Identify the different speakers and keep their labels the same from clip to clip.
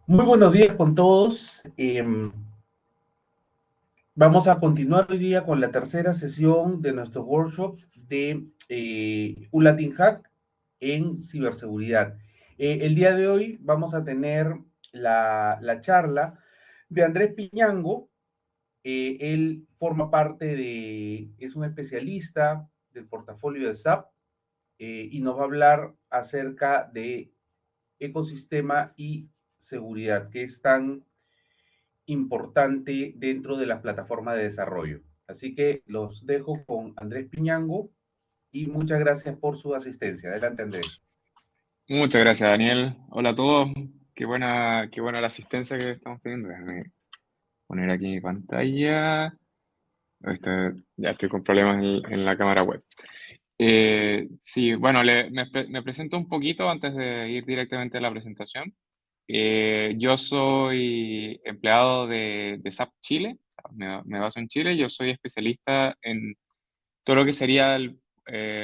Speaker 1: Muy buenos días con todos. Vamos a continuar hoy día con la tercera sesión de nuestro workshop de un Latin Hack en ciberseguridad. El día de hoy vamos a tener la charla de Andrés Piñango. Él forma parte es un especialista del portafolio de SAP y nos va a hablar acerca de ecosistema y seguridad, que es tan importante dentro de las plataformas de desarrollo. Así que los dejo con Andrés Piñango y muchas gracias por su asistencia. Adelante, Andrés.
Speaker 2: Muchas gracias, Daniel. Hola a todos. Qué buena la asistencia que estamos teniendo. Déjame poner aquí mi pantalla. Ya estoy con problemas en la cámara web. Sí, bueno, me presento un poquito antes de ir directamente a la presentación. Yo soy empleado de SAP Chile. Me baso en Chile. Yo soy especialista en todo lo que sería el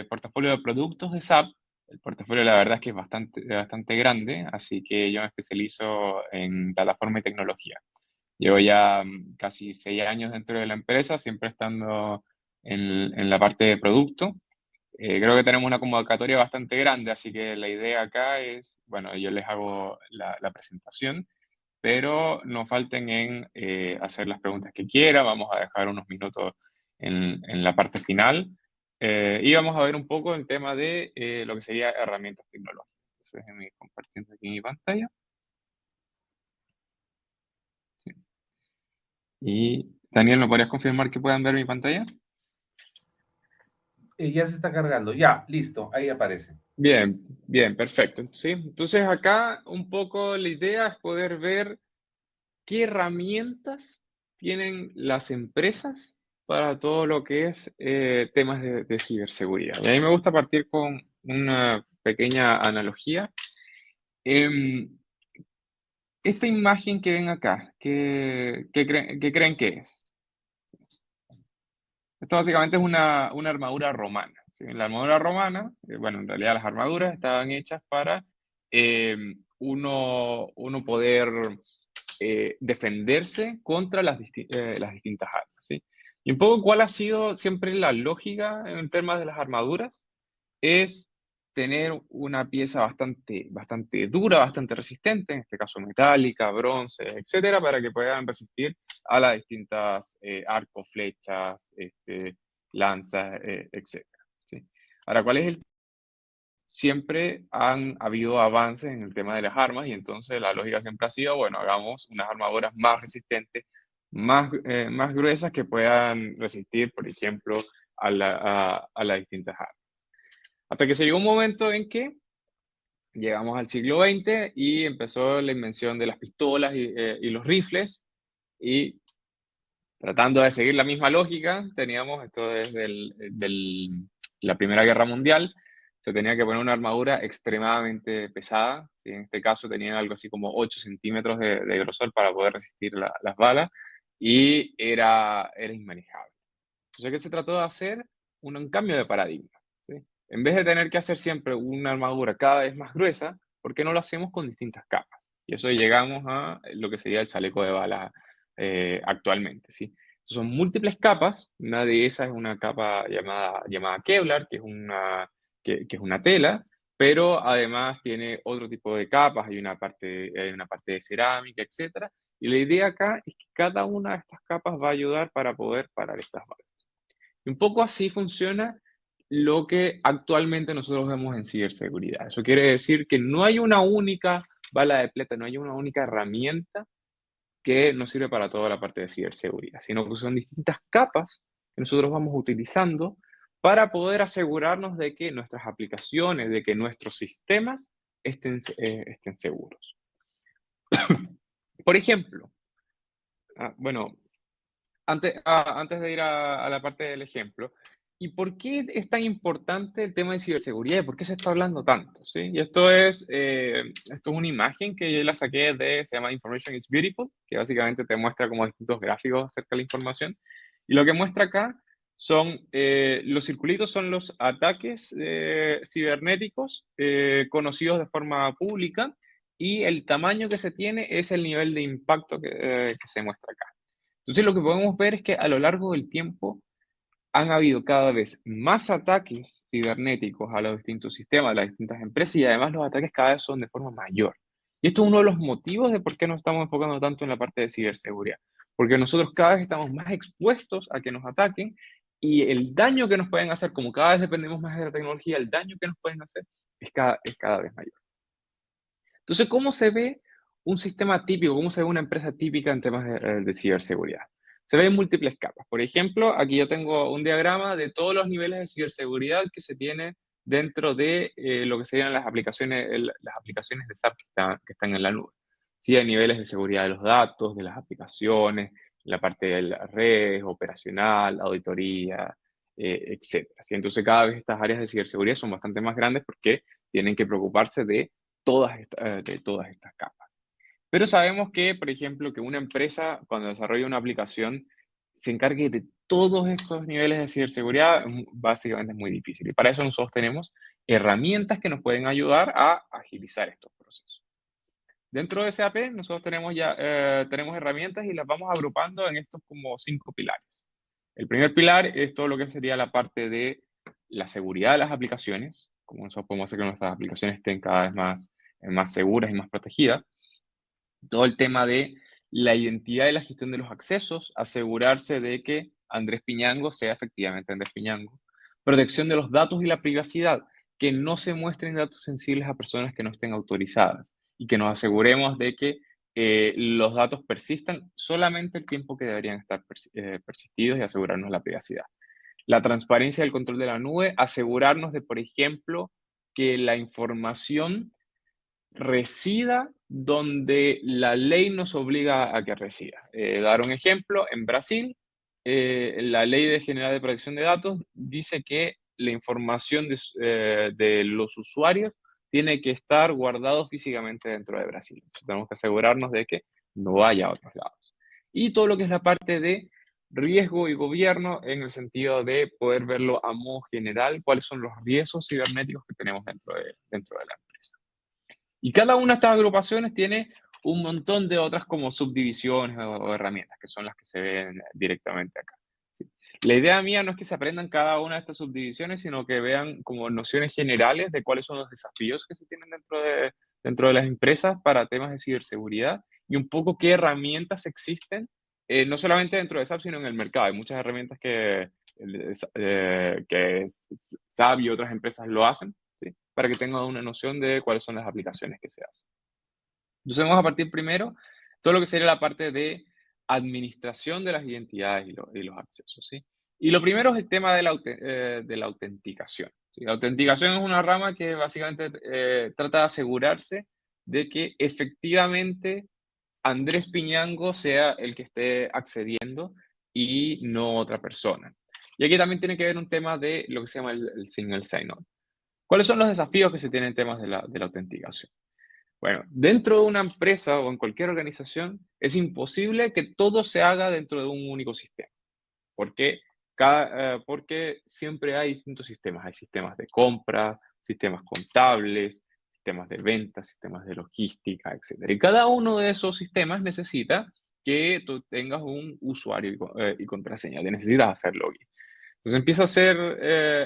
Speaker 2: portafolio de productos de SAP. El portafolio, la verdad es que es bastante grande, así que yo me especializo en plataforma y tecnología. Llevo ya casi 6 años dentro de la empresa, siempre estando en la parte de producto. Creo que tenemos una convocatoria bastante grande, así que la idea acá es, bueno, yo les hago la presentación, pero no falten en hacer las preguntas que quieran. Vamos a dejar unos minutos en la parte final y vamos a ver un poco el tema de lo que sería herramientas tecnológicas. Entonces, déjenme ir compartiendo aquí mi pantalla. Sí. Y Daniel, ¿me podrías confirmar que puedan ver mi pantalla?
Speaker 1: Ya se está cargando. Ya, listo. Ahí aparece.
Speaker 2: Bien, bien, perfecto. Sí, entonces acá un poco la idea es poder ver qué herramientas tienen las empresas para todo lo que es temas de ciberseguridad. Y a mí me gusta partir con una pequeña analogía. Em, Esta imagen que ven acá, ¿qué creen que es? Esto básicamente es una armadura romana. ¿Sí? La armadura romana, bueno, en realidad las armaduras estaban hechas para uno poder defenderse contra las distintas armas, ¿sí? Y un poco cuál ha sido siempre la lógica en temas de las armaduras es tener una pieza bastante dura, bastante resistente, en este caso metálica, bronce, etcétera, para que puedan resistir a las distintas arcos, flechas, lanzas, etcétera, ¿sí? Ahora, ¿cuál es el siempre han habido avances en el tema de las armas y entonces la lógica siempre ha sido, bueno, hagamos unas armaduras más resistentes, más gruesas que puedan resistir, por ejemplo, a las distintas armas. Hasta que se llegó un momento en que llegamos al siglo XX y empezó la invención de las pistolas y los rifles y tratando de seguir la misma lógica, teníamos esto desde la Primera Guerra Mundial, se tenía que poner una armadura extremadamente pesada, ¿sí? En este caso tenían algo así como 8 centímetros de grosor para poder resistir las balas y era inmanejable. Entonces, ¿qué se trató de hacer? Un cambio de paradigma, ¿sí? En vez de tener que hacer siempre una armadura cada vez más gruesa, ¿por qué no lo hacemos con distintas capas? Y eso llegamos a lo que sería el chaleco de bala actualmente, ¿sí? Son múltiples capas, una de esas es una capa llamada Kevlar, que es una tela, pero además tiene otro tipo de capas, hay una parte de cerámica, etcétera. Y la idea acá es que cada una de estas capas va a ayudar para poder parar estas balas. Y un poco así funciona lo que actualmente nosotros vemos en ciberseguridad. Eso quiere decir que no hay una única bala de plata, no hay una única herramienta que nos sirve para toda la parte de ciberseguridad, sino que son distintas capas que nosotros vamos utilizando para poder asegurarnos de que nuestras aplicaciones, de que nuestros sistemas estén seguros. Por ejemplo, bueno, antes de ir a la parte del ejemplo, ¿y por qué es tan importante el tema de ciberseguridad? ¿Por qué se está hablando tanto? ¿Sí? Y esto es una imagen que yo la saqué se llama Information is Beautiful, que básicamente te muestra como distintos gráficos acerca de la información. Y lo que muestra acá son, los circulitos son los ataques cibernéticos conocidos de forma pública y el tamaño que se tiene es el nivel de impacto que se muestra acá. Entonces lo que podemos ver es que a lo largo del tiempo han habido cada vez más ataques cibernéticos a los distintos sistemas, a las distintas empresas, y además los ataques cada vez son de forma mayor. Y esto es uno de los motivos de por qué nos estamos enfocando tanto en la parte de ciberseguridad, porque nosotros cada vez estamos más expuestos a que nos ataquen y el daño que nos pueden hacer, como cada vez dependemos más de la tecnología, el daño que nos pueden hacer es cada vez mayor. Entonces, ¿cómo se ve un sistema típico? ¿Cómo se ve una empresa típica en temas de ciberseguridad? Se ve en múltiples capas. Por ejemplo, aquí yo tengo un diagrama de todos los niveles de ciberseguridad que se tiene dentro de lo que serían las aplicaciones de SAP que están en la nube. Sí, hay niveles de seguridad de los datos, de las aplicaciones, la parte de las redes, operacional, auditoría, etcétera. ¿Sí? Entonces, cada vez estas áreas de ciberseguridad son bastante más grandes porque tienen que preocuparse de todas estas capas. Pero sabemos que, por ejemplo, que una empresa cuando desarrolla una aplicación se encargue de todos estos niveles de ciberseguridad, básicamente es muy difícil. Y para eso nosotros tenemos herramientas que nos pueden ayudar a agilizar estos procesos. Dentro de SAP nosotros tenemos herramientas y las vamos agrupando en estos como 5 pilares. El primer pilar es todo lo que sería la parte de la seguridad de las aplicaciones, como nosotros podemos hacer que nuestras aplicaciones estén cada vez más seguras y más protegidas. Todo el tema de la identidad y la gestión de los accesos, asegurarse de que Andrés Piñango sea efectivamente Andrés Piñango. Protección de los datos y la privacidad, que no se muestren datos sensibles a personas que no estén autorizadas y que nos aseguremos de que los datos persistan solamente el tiempo que deberían estar persistidos y asegurarnos la privacidad. La transparencia y el control de la nube, asegurarnos de, por ejemplo, que la información resida donde la ley nos obliga a que resida. Dar un ejemplo, en Brasil, la Ley General de Protección de Datos dice que la información de los usuarios tiene que estar guardado físicamente dentro de Brasil. Entonces, tenemos que asegurarnos de que no vaya a otros lados. Y todo lo que es la parte de riesgo y gobierno en el sentido de poder verlo a modo general, cuáles son los riesgos cibernéticos que tenemos dentro de la empresa. Y cada una de estas agrupaciones tiene un montón de otras como subdivisiones o herramientas, que son las que se ven directamente acá. ¿Sí? La idea mía no es que se aprendan cada una de estas subdivisiones, sino que vean como nociones generales de cuáles son los desafíos que se tienen dentro de las empresas para temas de ciberseguridad y un poco qué herramientas existen, no solamente dentro de SAP, sino en el mercado. Hay muchas herramientas que SAP y otras empresas lo hacen, ¿sí? Para que tengan una noción de cuáles son las aplicaciones que se hacen. Entonces vamos a partir primero todo lo que sería la parte de administración de las identidades y los accesos, ¿sí? Y lo primero es el tema de la autenticación, ¿sí? La autenticación es una rama que básicamente trata de asegurarse de que efectivamente Andrés Piñango sea el que esté accediendo y no otra persona. Y aquí también tiene que ver un tema de lo que se llama el single sign-on. ¿Cuáles son los desafíos que se tienen en temas de la autenticación? Bueno, dentro de una empresa o en cualquier organización es imposible que todo se haga dentro de un único sistema. ¿Por qué? Porque siempre hay distintos sistemas. Hay sistemas de compra, sistemas contables, sistemas de ventas, sistemas de logística, etc. Y cada uno de esos sistemas necesita que tú tengas un usuario y contraseña, que necesitas hacer login. Entonces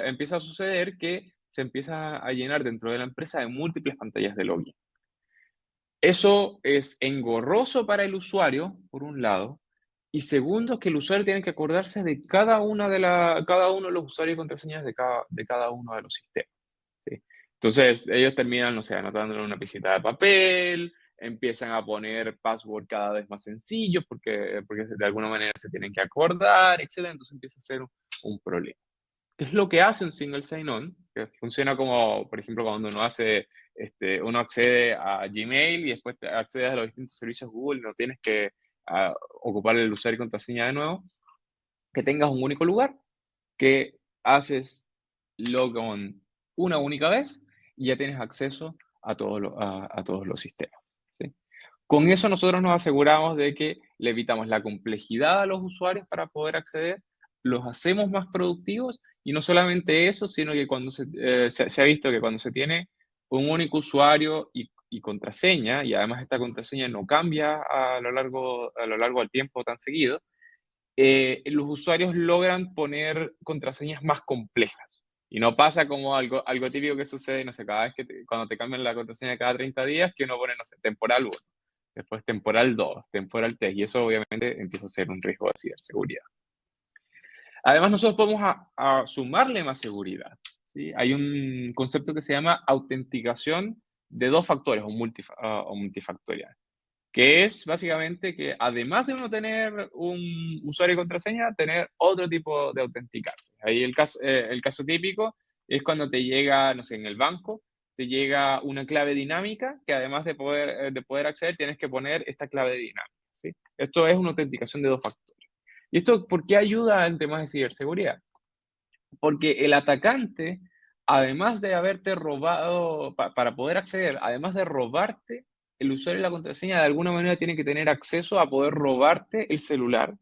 Speaker 2: empieza a suceder que se empieza a llenar dentro de la empresa de múltiples pantallas de login. Eso es engorroso para el usuario, por un lado, y segundo, que el usuario tiene que acordarse de cada uno de los usuarios y contraseñas de cada uno de los sistemas, ¿sí? Entonces, ellos terminan, no sé, anotándolo en una pisita de papel, empiezan a poner password cada vez más sencillos porque de alguna manera se tienen que acordar, etcétera. Entonces empieza a ser un problema. ¿Qué es lo que hace un single sign-on? Que funciona como, por ejemplo, cuando uno accede a Gmail y después te accedes a los distintos servicios Google, no tienes que ocupar el usuario y contraseña de nuevo, que tengas un único lugar, que haces logon una única vez y ya tienes acceso a todos los sistemas, ¿sí? Con eso nosotros nos aseguramos de que le evitamos la complejidad a los usuarios para poder acceder, los hacemos más productivos y no solamente eso, sino que cuando se ha visto que cuando se tiene un único usuario y y contraseña, y además esta contraseña no cambia a lo largo del tiempo tan seguido, los usuarios logran poner contraseñas más complejas. Y no pasa como algo típico que sucede, no sé, cada vez cuando te cambian la contraseña cada 30 días, que uno pone, no sé, temporal 1, después temporal 2, temporal 3, y eso obviamente empieza a ser un riesgo de ciberseguridad. Además, nosotros podemos a sumarle más seguridad, ¿sí? Hay un concepto que se llama autenticación de dos factores o multifactorial, que es básicamente que además de uno tener un usuario y contraseña, tener otro tipo de autenticarse. Ahí el caso típico es cuando te llega, no sé, en el banco, te llega una clave dinámica que además de poder acceder, tienes que poner esta clave dinámica, ¿sí? Esto es una autenticación de dos factores. ¿Y esto por qué ayuda en temas de ciberseguridad? Porque el atacante, además de haberte robado, para poder acceder, además de robarte el usuario y la contraseña, de alguna manera tiene que tener acceso a poder robarte el celular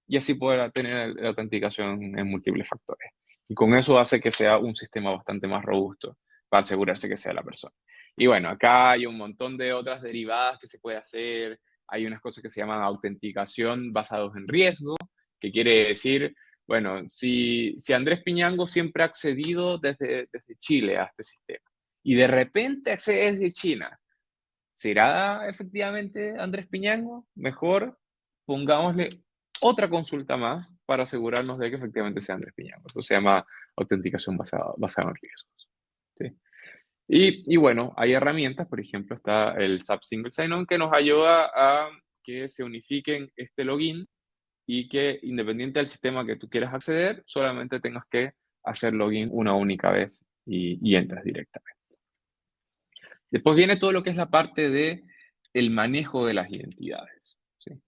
Speaker 2: y así poder tener la autenticación en múltiples factores. Y con eso hace que sea un sistema bastante más robusto para asegurarse que sea la persona. Y bueno, acá hay un montón de otras derivadas que se puede hacer. Hay unas cosas que se llaman autenticación basados en riesgo, que quiere decir, bueno, si Andrés Piñango siempre ha accedido desde Chile a este sistema y de repente accede desde China, ¿será efectivamente Andrés Piñango? Mejor pongámosle otra consulta más para asegurarnos de que efectivamente sea Andrés Piñango. Eso se llama autenticación basada en riesgos, ¿sí? Y bueno, hay herramientas, por ejemplo, está el SAP Single Sign-On que nos ayuda a que se unifiquen este login y que independiente del sistema que tú quieras acceder, solamente tengas que hacer login una única vez y entras directamente. Después viene todo lo que es la parte de el manejo de las identidades, ¿sí?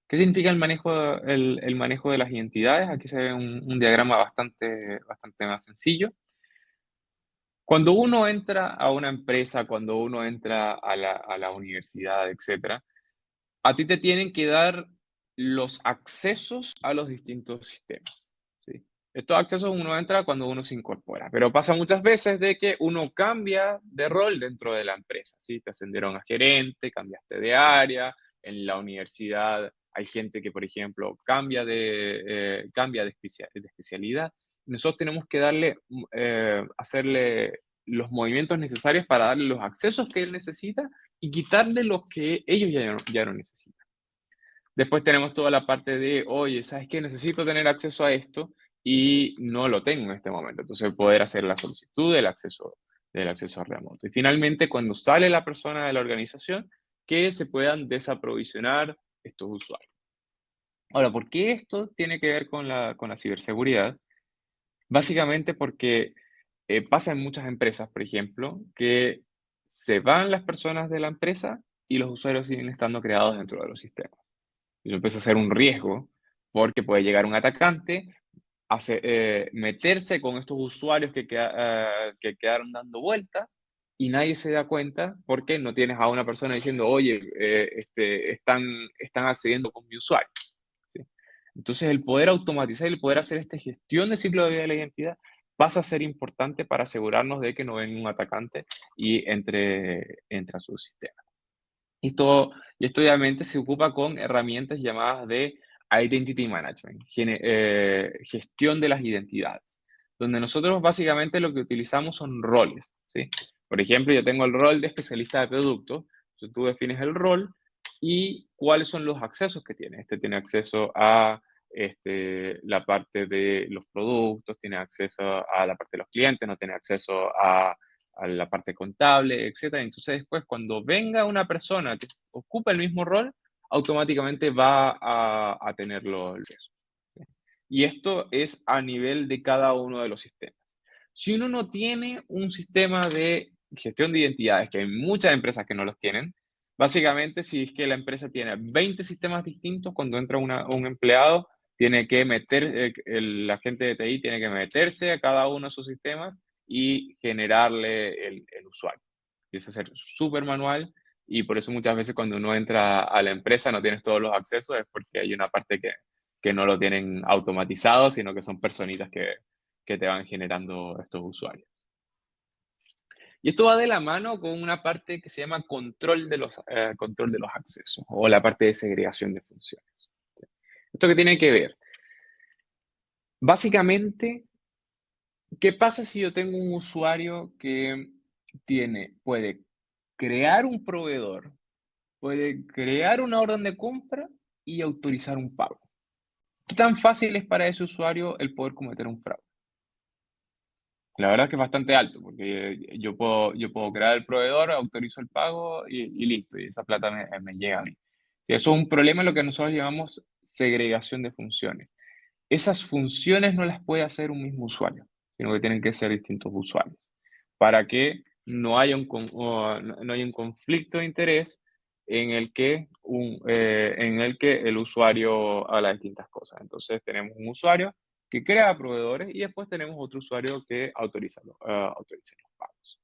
Speaker 2: ¿Qué significa el manejo de las identidades? Aquí se ve un diagrama bastante más sencillo. Cuando uno entra a una empresa, cuando uno entra a la universidad, etcétera, a ti te tienen que dar los accesos a los distintos sistemas, ¿sí? Estos accesos uno entra cuando uno se incorpora, pero pasa muchas veces de que uno cambia de rol dentro de la empresa, ¿sí? Te ascendieron a gerente, cambiaste de área, en la universidad hay gente que, por ejemplo, cambia de especialidad. Nosotros tenemos que hacerle los movimientos necesarios para darle los accesos que él necesita y quitarle los que ellos ya no necesitan. Después tenemos toda la parte de, oye, ¿sabes qué? Necesito tener acceso a esto y no lo tengo en este momento. Entonces, poder hacer la solicitud del acceso remoto. Y finalmente, cuando sale la persona de la organización, que se puedan desaprovisionar estos usuarios. Ahora, ¿por qué esto tiene que ver con la ciberseguridad? Básicamente porque pasa en muchas empresas, por ejemplo, que se van las personas de la empresa y los usuarios siguen estando creados dentro de los sistemas. Y eso empieza a ser un riesgo porque puede llegar un atacante, meterse con estos usuarios que quedaron dando vueltas y nadie se da cuenta porque no tienes a una persona diciendo, oye, están accediendo con mi usuario, ¿sí? Entonces, el poder automatizar y el poder hacer esta gestión de ciclo de vida de la identidad pasa a ser importante para asegurarnos de que no venga un atacante y entre a su sistema. Y esto obviamente se ocupa con herramientas llamadas de Identity Management, gestión de las identidades, donde nosotros básicamente lo que utilizamos son roles, ¿sí? Por ejemplo, yo tengo el rol de especialista de producto, entonces tú defines el rol y cuáles son los accesos que tiene. Este tiene acceso a la parte de los productos, tiene acceso a la parte de los clientes, no tiene acceso a la parte contable, etcétera. Entonces después cuando venga una persona que ocupa el mismo rol, automáticamente va a tenerlo el peso. Y esto es a nivel de cada uno de los sistemas. Si uno no tiene un sistema de gestión de identidades, que hay muchas empresas que no los tienen, básicamente si es que la empresa tiene 20 sistemas distintos, cuando entra un empleado, tiene que el agente de TI tiene que meterse a cada uno de sus sistemas y generarle el usuario. Empieza a ser súper manual y por eso muchas veces cuando uno entra a la empresa no tienes todos los accesos, es porque hay una parte que no lo tienen automatizado, sino que son personitas que te van generando estos usuarios. Y esto va de la mano con una parte que se llama control de los accesos o la parte de segregación de funciones. ¿Esto qué tiene que ver? Básicamente, ¿qué pasa si yo tengo un usuario que puede crear un proveedor, puede crear una orden de compra y autorizar un pago? ¿Qué tan fácil es para ese usuario el poder cometer un fraude? La verdad es que es bastante alto, porque yo puedo crear el proveedor, autorizo el pago y listo, y esa plata me llega a mí. Y eso es un problema en lo que nosotros llamamos segregación de funciones. Esas funciones no las puede hacer un mismo usuario, sino que tienen que ser distintos usuarios, para que no haya un conflicto de interés en el que el usuario haga distintas cosas. Entonces tenemos un usuario que crea proveedores y después tenemos otro usuario que autoriza los pagos.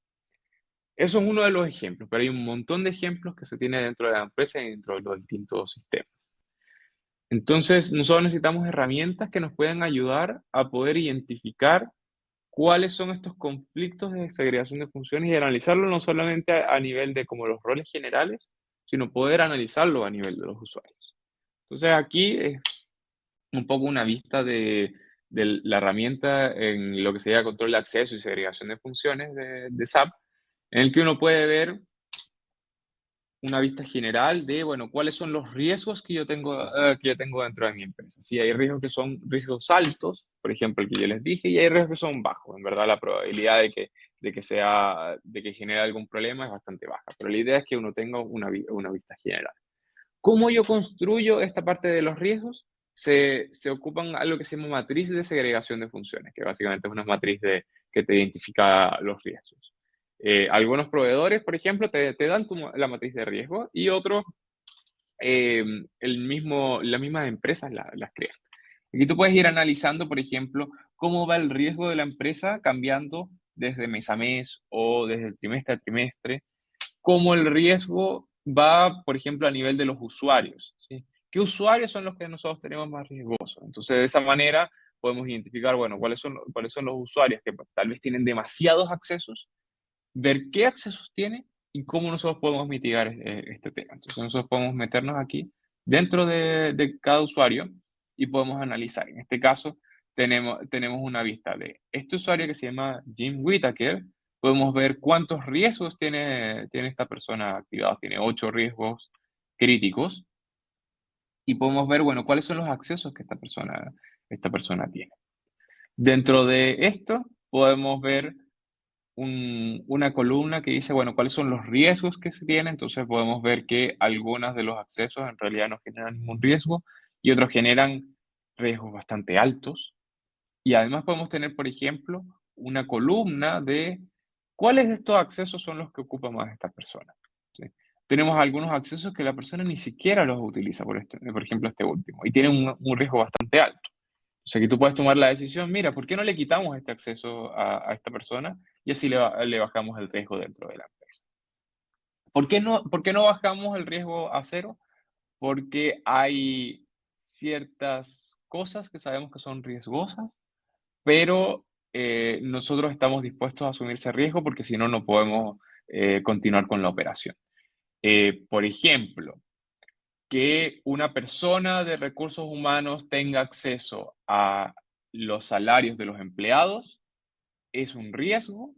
Speaker 2: Eso es uno de los ejemplos, pero hay un montón de ejemplos que se tiene dentro de la empresa y dentro de los distintos sistemas. Entonces, nosotros necesitamos herramientas que nos puedan ayudar a poder identificar cuáles son estos conflictos de segregación de funciones y analizarlo no solamente a nivel de como los roles generales, sino poder analizarlo a nivel de los usuarios. Entonces, aquí es un poco una vista de la herramienta en lo que sería control de acceso y segregación de funciones de SAP, en el que uno puede ver una vista general de, bueno, cuáles son los riesgos que yo tengo dentro de mi empresa. Si hay riesgos que son riesgos altos, por ejemplo, el que yo les dije, y hay riesgos que son bajos. En verdad, la probabilidad de que genere algún problema es bastante baja. Pero la idea es que uno tenga una vista general. ¿Cómo yo construyo esta parte de los riesgos? Se ocupan algo que se llama matriz de segregación de funciones, que básicamente es una matriz que te identifica los riesgos. Algunos proveedores, por ejemplo, te dan la matriz de riesgo y otros, las mismas empresas las crean. Aquí tú puedes ir analizando, por ejemplo, cómo va el riesgo de la empresa cambiando desde mes a mes o desde trimestre a trimestre, cómo el riesgo va, por ejemplo, a nivel de los usuarios, ¿sí? ¿Qué usuarios son los que nosotros tenemos más riesgosos? Entonces, de esa manera podemos identificar, bueno, cuáles son los usuarios que tal vez tienen demasiados accesos, ver qué accesos tiene y cómo nosotros podemos mitigar este tema. Entonces, nosotros podemos meternos aquí dentro de cada usuario y podemos analizar. En este caso, tenemos una vista de este usuario que se llama Jim Whittaker. Podemos ver cuántos riesgos tiene esta persona activados. Tiene 8 riesgos críticos y podemos ver, bueno, cuáles son los accesos que esta persona tiene. Dentro de esto, podemos ver una columna que dice, bueno, cuáles son los riesgos que se tienen. Entonces podemos ver que algunos de los accesos en realidad no generan ningún riesgo y otros generan riesgos bastante altos. Y además podemos tener, por ejemplo, una columna de cuáles de estos accesos son los que ocupa más esta persona. ¿Sí? Tenemos algunos accesos que la persona ni siquiera los utiliza, por ejemplo, este último, y tienen un riesgo bastante alto. O sea, que tú puedes tomar la decisión, mira, ¿por qué no le quitamos este acceso a esta persona? Y así le bajamos el riesgo dentro de la empresa. ¿Por qué no bajamos el riesgo a cero? Porque hay ciertas cosas que sabemos que son riesgosas, pero nosotros estamos dispuestos a asumir ese riesgo porque si no, no podemos continuar con la operación. Por ejemplo, que una persona de recursos humanos tenga acceso a los salarios de los empleados es un riesgo,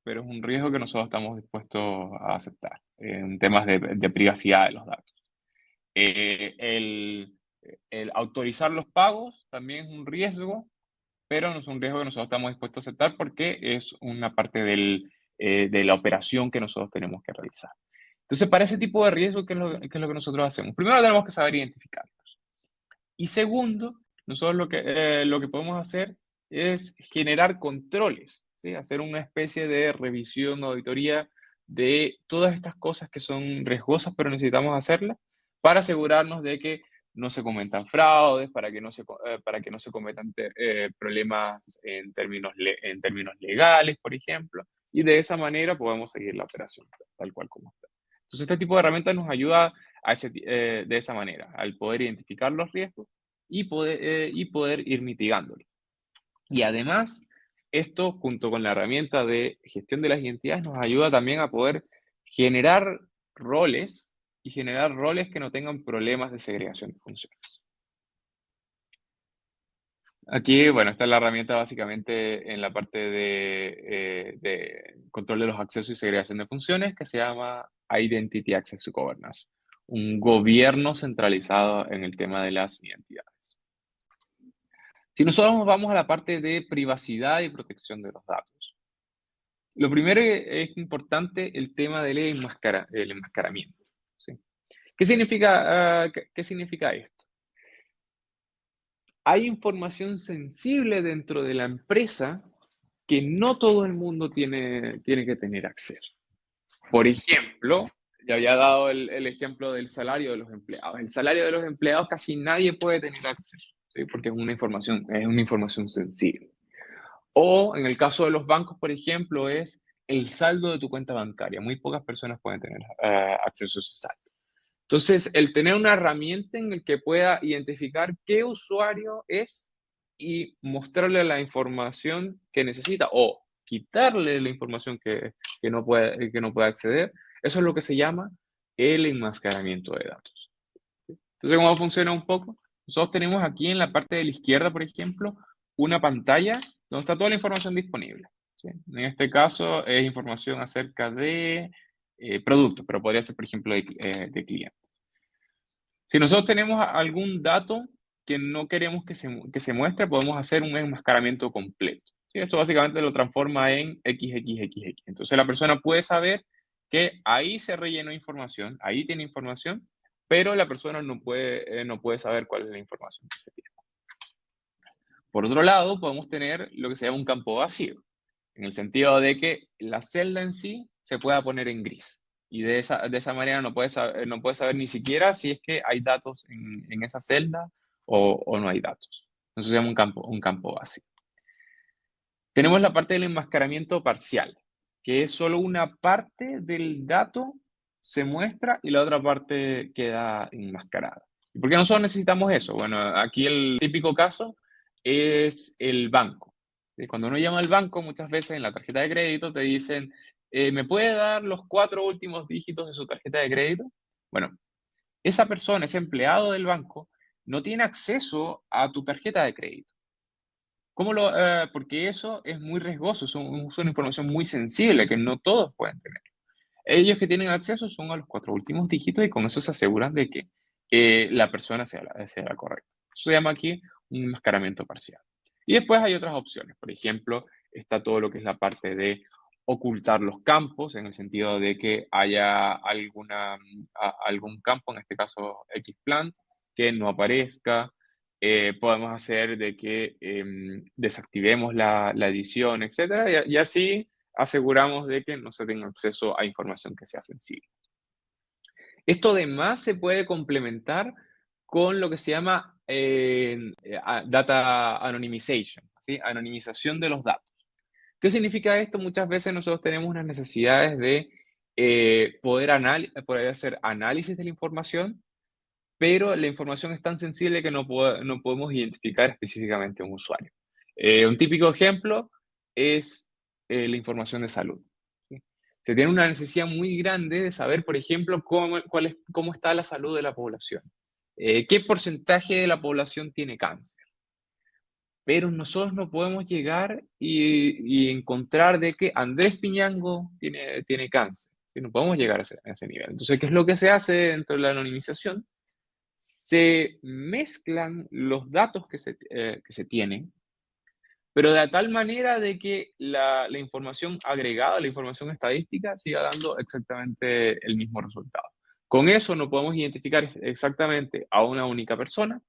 Speaker 2: pero es un riesgo que nosotros estamos dispuestos a aceptar en temas de privacidad de los datos. El autorizar los pagos también es un riesgo, pero no es un riesgo que nosotros estamos dispuestos a aceptar porque es una parte de la operación que nosotros tenemos que realizar. Entonces, para ese tipo de riesgo, ¿qué es lo que nosotros hacemos? Primero tenemos que saber identificarlos. Y segundo, nosotros lo que podemos hacer es generar controles, ¿sí? Hacer una especie de revisión o auditoría de todas estas cosas que son riesgosas, pero necesitamos hacerlas para asegurarnos de que no se cometan fraudes, para que no se cometan problemas en términos legales, por ejemplo, y de esa manera podemos seguir la operación tal cual como está. Entonces, este tipo de herramientas nos ayuda de esa manera, al poder identificar los riesgos y poder ir mitigándolos. Y además, Esto, junto con la herramienta de gestión de las identidades, nos ayuda también a poder generar roles y generar roles que no tengan problemas de segregación de funciones. Aquí, bueno, esta es la herramienta básicamente en la parte de control de los accesos y segregación de funciones, que se llama Identity Access Governance, un gobierno centralizado en el tema de las identidades. Si nosotros nos vamos a la parte de privacidad y protección de los datos, lo primero es importante el tema del el enmascaramiento, ¿sí? ¿Qué significa esto? Hay información sensible dentro de la empresa que no todo el mundo tiene que tener acceso. Por ejemplo, ya había dado el ejemplo del salario de los empleados. El salario de los empleados casi nadie puede tener acceso, ¿sí? Porque es una información sensible. O en el caso de los bancos, por ejemplo, es el saldo de tu cuenta bancaria. Muy pocas personas pueden tener acceso a ese saldo. Entonces, el tener una herramienta en la que pueda identificar qué usuario es y mostrarle la información que necesita o quitarle la información que no puede acceder, eso es lo que se llama el enmascaramiento de datos. Entonces, ¿cómo funciona un poco? Nosotros tenemos aquí en la parte de la izquierda, por ejemplo, una pantalla donde está toda la información disponible, ¿sí? En este caso es información acerca de productos, pero podría ser, por ejemplo, de clientes. Si nosotros tenemos algún dato que no queremos que se muestre, podemos hacer un enmascaramiento completo, ¿sí? Esto básicamente lo transforma en XXXX. Entonces la persona puede saber que ahí se rellenó información, ahí tiene información, pero la persona no puede saber cuál es la información que se tiene. Por otro lado, podemos tener lo que se llama un campo vacío, en el sentido de que la celda en sí se pueda poner en gris. Y de esa manera no puede saber ni siquiera si es que hay datos en esa celda o no hay datos. Eso se llama un campo vacío. Tenemos la parte del enmascaramiento parcial, que es solo una parte del dato se muestra y la otra parte queda enmascarada. ¿Y por qué nosotros necesitamos eso? Bueno, aquí el típico caso es el banco. Cuando uno llama al banco, muchas veces en la tarjeta de crédito te dicen, ¿me puede dar los 4 últimos dígitos de su tarjeta de crédito? Bueno, esa persona, ese empleado del banco, no tiene acceso a tu tarjeta de crédito. Porque eso es muy riesgoso, es una información muy sensible que no todos pueden tener. Ellos que tienen acceso son a los 4 últimos dígitos y con eso se aseguran de que la persona sea la correcta. Eso se llama aquí un enmascaramiento parcial. Y después hay otras opciones. Por ejemplo, está todo lo que es la parte de ocultar los campos, en el sentido de que haya algún campo, en este caso Xplan, que no aparezca. Podemos hacer de que desactivemos la edición, etcétera, y así aseguramos de que no se tenga acceso a información que sea sensible. Esto además se puede complementar con lo que se llama data anonymization, ¿sí? Anonimización de los datos. ¿Qué significa esto? Muchas veces nosotros tenemos unas necesidades de poder hacer análisis de la información, pero la información es tan sensible que no podemos identificar específicamente a un usuario. Un típico ejemplo es la información de salud, ¿sí? Se tiene una necesidad muy grande de saber, por ejemplo, cómo está la salud de la población. ¿Qué porcentaje de la población tiene cáncer? Pero nosotros no podemos llegar y encontrar de que Andrés Piñango tiene cáncer, ¿sí? No podemos llegar a ese nivel. Entonces, ¿qué es lo que se hace dentro de la anonimización? Se mezclan los datos que se tienen, pero de tal manera de que la información agregada, la información estadística, siga dando exactamente el mismo resultado. Con eso no podemos identificar exactamente a una única persona,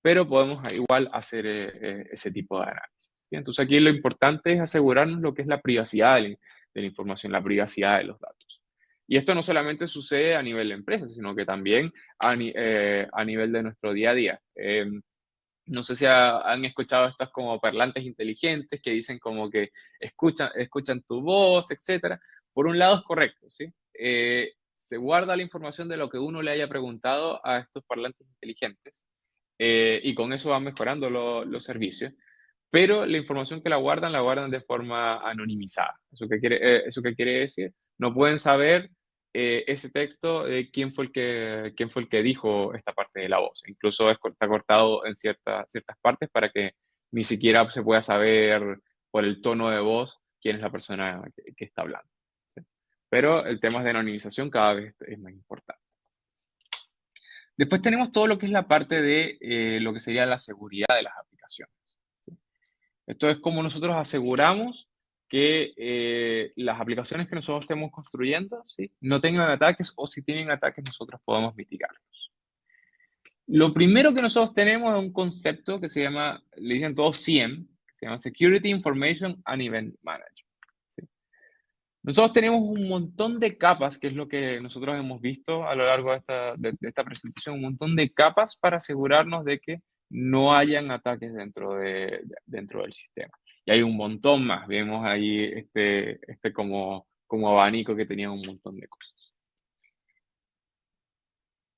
Speaker 2: pero podemos igual hacer ese tipo de análisis, ¿sí? Entonces aquí lo importante es asegurarnos lo que es la privacidad de la información, la privacidad de los datos. Y esto no solamente sucede a nivel de empresas, sino que también a nivel de nuestro día a día. No sé si han escuchado estas como parlantes inteligentes que dicen como que escuchan tu voz, etcétera. Por un lado es correcto, ¿sí? Se guarda la información de lo que uno le haya preguntado a estos parlantes inteligentes y con eso van mejorando los servicios. pero la información que la guardan de forma anonimizada. ¿Eso qué quiere decir? No pueden saber ese texto de quién fue el que dijo esta parte de la voz. Incluso está cortado en ciertas partes para que ni siquiera se pueda saber por el tono de voz quién es la persona que está hablando. ¿Sí? Pero el tema de anonimización cada vez es más importante. Después tenemos todo lo que es la parte de lo que sería la seguridad de las aplicaciones. ¿Sí? Esto es como nosotros aseguramos que las aplicaciones que nosotros estemos construyendo, ¿sí?, no tengan ataques, o si tienen ataques nosotros podemos mitigarlos. Lo primero que nosotros tenemos es un concepto que se llama, le dicen todos SIEM, que se llama Security Information and Event Management. ¿Sí? Nosotros tenemos un montón de capas, que es lo que nosotros hemos visto a lo largo de esta presentación, un montón de capas para asegurarnos de que no hayan ataques dentro del sistema. Y hay un montón más. Vemos ahí como abanico que tenía un montón de cosas.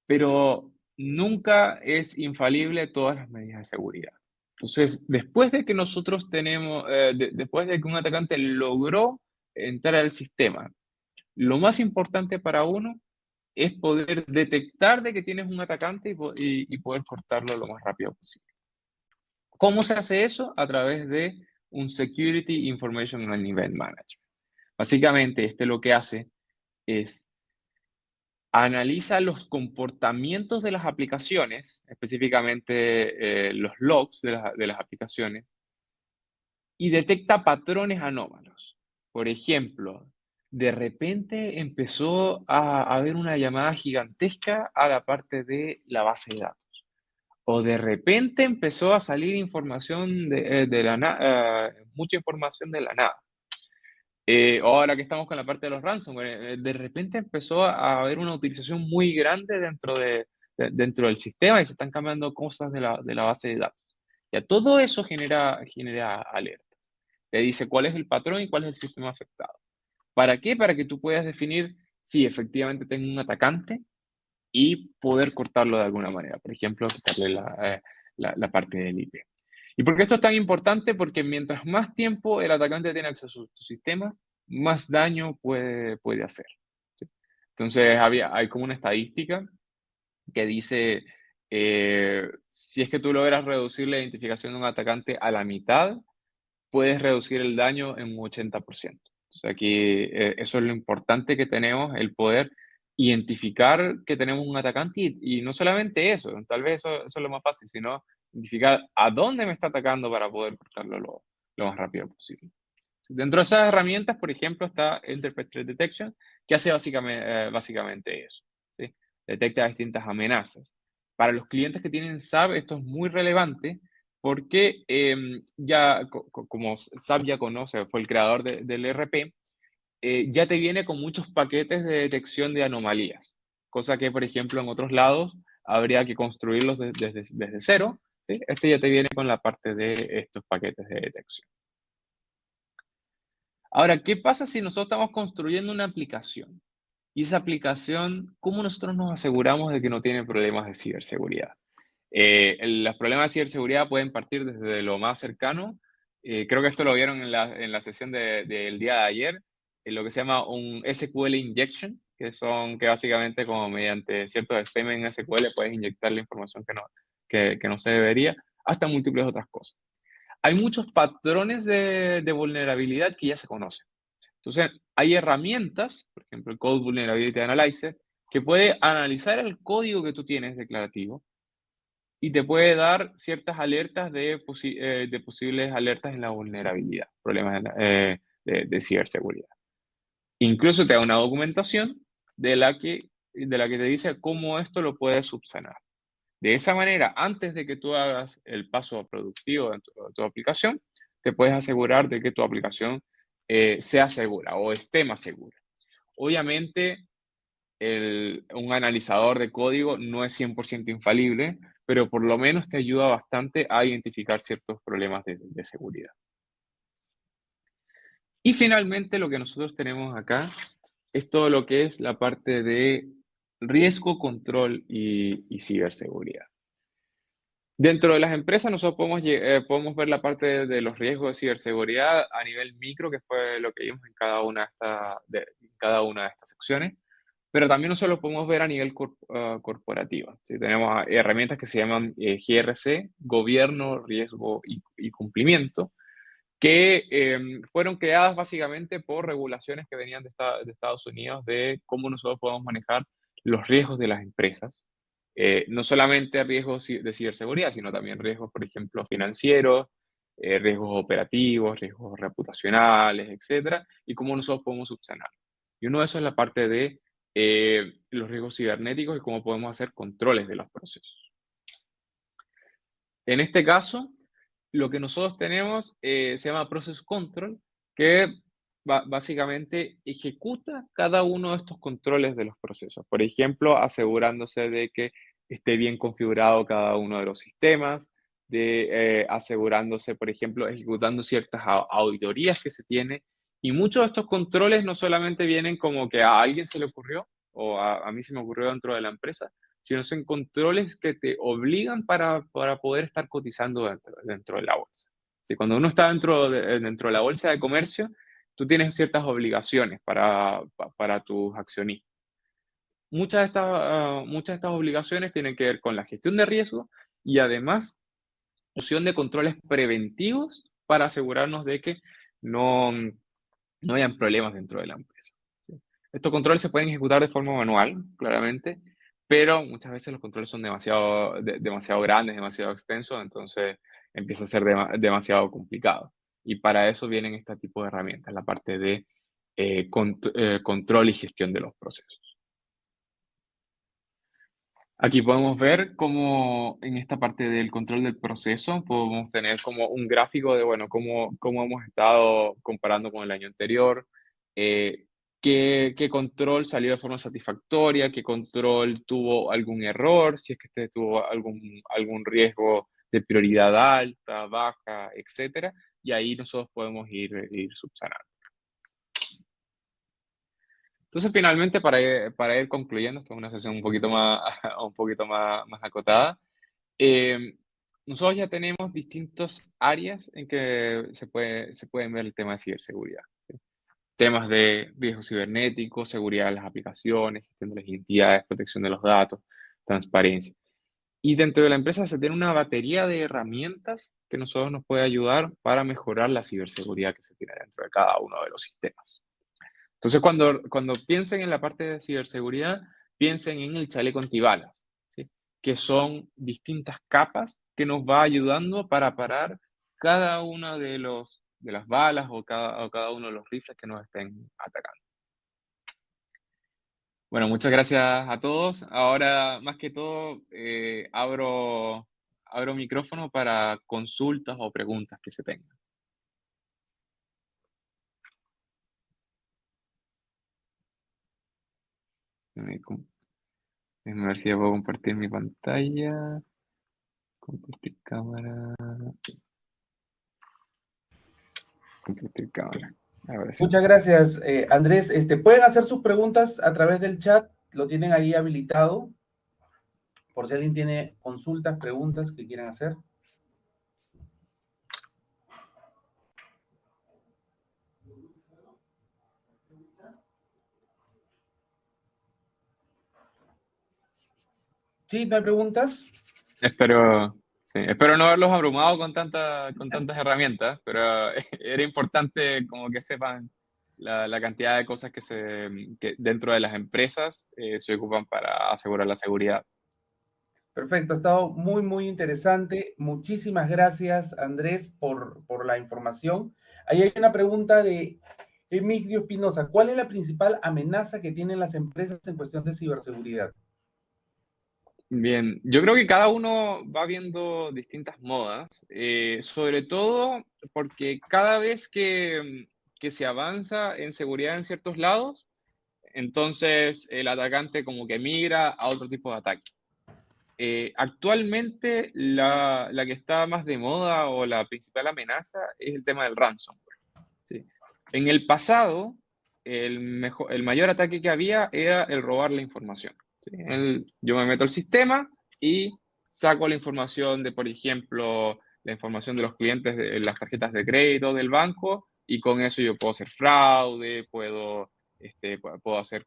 Speaker 2: Pero nunca es infalible todas las medidas de seguridad. Entonces, después de que nosotros tenemos, después de que un atacante logró entrar al sistema, lo más importante para uno es poder detectar de que tienes un atacante y poder cortarlo lo más rápido posible. ¿Cómo se hace eso? A través de un Security Information and Event Management. Básicamente, lo que hace es analiza los comportamientos de las aplicaciones, específicamente los logs de las aplicaciones, y detecta patrones anómalos. Por ejemplo, de repente empezó a haber una llamada gigantesca a la parte de la base de datos. O de repente empezó a salir información mucha información de la nada. Ahora que estamos con la parte de los ransomware, de repente empezó a haber una utilización muy grande dentro del sistema y se están cambiando cosas de la base de datos. Ya todo eso genera alertas. Te dice cuál es el patrón y cuál es el sistema afectado. ¿Para qué? Para que tú puedas definir si efectivamente tengo un atacante y poder cortarlo de alguna manera. Por ejemplo, quitarle la parte del IP. ¿Y por qué esto es tan importante? Porque mientras más tiempo el atacante tiene acceso a tus sistemas, más daño puede hacer. ¿Sí? Entonces, hay como una estadística que dice, si es que tú logras reducir la identificación de un atacante a la mitad, puedes reducir el daño en un 80%. Entonces, aquí eso es lo importante que tenemos, el poder identificar que tenemos un atacante y no solamente eso, tal vez eso es lo más fácil, sino identificar a dónde me está atacando para poder cortarlo lo más rápido posible. Dentro de esas herramientas, por ejemplo, está Enterprise Threat Detection, que hace básicamente eso, ¿sí? Detecta distintas amenazas. Para los clientes que tienen SAP, esto es muy relevante porque como SAP ya conoce, fue el creador del ERP, ya te viene con muchos paquetes de detección de anomalías, cosa que, por ejemplo, en otros lados habría que construirlos desde cero, ¿sí? Este ya te viene con la parte de estos paquetes de detección. Ahora, ¿qué pasa si nosotros estamos construyendo una aplicación? Y esa aplicación, ¿cómo nosotros nos aseguramos de que no tiene problemas de ciberseguridad? Los problemas de ciberseguridad pueden partir desde lo más cercano. Creo que esto lo vieron en la sesión del día de ayer, en lo que se llama un SQL injection, que básicamente como mediante ciertos esquemas en SQL puedes inyectar la información que no se debería, hasta múltiples otras cosas. Hay muchos patrones de vulnerabilidad que ya se conocen. Entonces, hay herramientas, por ejemplo, el Code Vulnerability Analyzer, que puede analizar el código que tú tienes declarativo y te puede dar ciertas alertas de posibles alertas en la vulnerabilidad, problemas de ciberseguridad. Incluso te da una documentación de la que te dice cómo esto lo puedes subsanar. De esa manera, antes de que tú hagas el paso productivo de tu aplicación, te puedes asegurar de que tu aplicación sea segura o esté más segura. Obviamente, un analizador de código no es 100% infalible, pero por lo menos te ayuda bastante a identificar ciertos problemas de seguridad. Y finalmente, lo que nosotros tenemos acá es todo lo que es la parte de riesgo, control y ciberseguridad. Dentro de las empresas nosotros podemos ver la parte de los riesgos de ciberseguridad a nivel micro, que fue lo que vimos en cada una de estas secciones, pero también nosotros lo podemos ver a nivel corporativo. ¿Sí? Tenemos herramientas que se llaman GRC, Gobierno, Riesgo y Cumplimiento, que fueron creadas básicamente por regulaciones que venían de Estados Unidos de cómo nosotros podemos manejar los riesgos de las empresas. No solamente riesgos de ciberseguridad, sino también riesgos, por ejemplo, financieros, riesgos operativos, riesgos reputacionales, etcétera, y cómo nosotros podemos subsanar. Y uno de esos es la parte de los riesgos cibernéticos y cómo podemos hacer controles de los procesos. En este caso, lo que nosotros tenemos se llama Process Control, que básicamente ejecuta cada uno de estos controles de los procesos. Por ejemplo, asegurándose de que esté bien configurado cada uno de los sistemas, asegurándose, por ejemplo, ejecutando ciertas auditorías que se tiene. Y muchos de estos controles no solamente vienen como que a alguien se le ocurrió o a mí se me ocurrió dentro de la empresa, sino son controles que te obligan para poder estar cotizando dentro de la bolsa. Si cuando uno está dentro de la bolsa de comercio, tú tienes ciertas obligaciones para tus accionistas. Muchas de estas obligaciones tienen que ver con la gestión de riesgo y además opción de controles preventivos para asegurarnos de que no, no hayan problemas dentro de la empresa. ¿Sí? Estos controles se pueden ejecutar de forma manual, claramente, pero muchas veces los controles son demasiado grandes, demasiado extensos, entonces empieza a ser demasiado complicado. Y para eso vienen este tipo de herramientas, la parte de control y gestión de los procesos. Aquí podemos ver cómo en esta parte del control del proceso podemos tener como un gráfico de, bueno, cómo hemos estado comparando con el año anterior, eh, qué control salió de forma satisfactoria, qué control tuvo algún error, si es que este tuvo algún riesgo de prioridad alta, baja, etcétera, y ahí nosotros podemos ir subsanando. Entonces, finalmente, para ir concluyendo, esta es una sesión un poquito más, más acotada. Eh, Nosotros ya tenemos distintas áreas en que se pueden ver el tema de ciberseguridad. ¿Sí? Temas de riesgo cibernético, seguridad de las aplicaciones, gestión de las identidades, protección de los datos, transparencia. Y dentro de la empresa se tiene una batería de herramientas que nosotros nos puede ayudar para mejorar la ciberseguridad que se tiene dentro de cada uno de los sistemas. Entonces, cuando piensen en la parte de ciberseguridad, piensen en el chaleco antibalas, ¿sí? Que son distintas capas que nos va ayudando para parar cada una de las balas o cada uno de los rifles que nos estén atacando. Bueno, muchas gracias a todos. Ahora, más que todo, abro micrófono para consultas o preguntas que se tengan. Déjame ver si ya puedo compartir mi pantalla. Compartir cámara. Compartir cámara. Ahora sí.
Speaker 1: Muchas gracias, Andrés. Pueden hacer sus preguntas a través del chat, lo tienen ahí habilitado, por si alguien tiene consultas, preguntas que quieran hacer. ¿Sí? ¿No hay preguntas?
Speaker 2: Espero no haberlos abrumado con tantas herramientas, pero era importante como que sepan la cantidad de cosas que dentro de las empresas se ocupan para asegurar la seguridad.
Speaker 1: Perfecto, ha estado muy, muy interesante. Muchísimas gracias, Andrés, por la información. Ahí hay una pregunta de Emilio Espinosa. ¿Cuál es la principal amenaza que tienen las empresas en cuestión de ciberseguridad?
Speaker 2: Bien, yo creo que cada uno va viendo distintas modas, sobre todo porque cada vez que se avanza en seguridad en ciertos lados, entonces el atacante como que migra a otro tipo de ataque. Actualmente la que está más de moda o la principal amenaza es el tema del ransomware. ¿Sí? En el pasado, el mayor ataque que había era el robar la información. ¿Sí? Yo me meto al sistema y saco la información de, por ejemplo, la información de los clientes de las tarjetas de crédito del banco y con eso yo puedo hacer fraude, puedo hacer,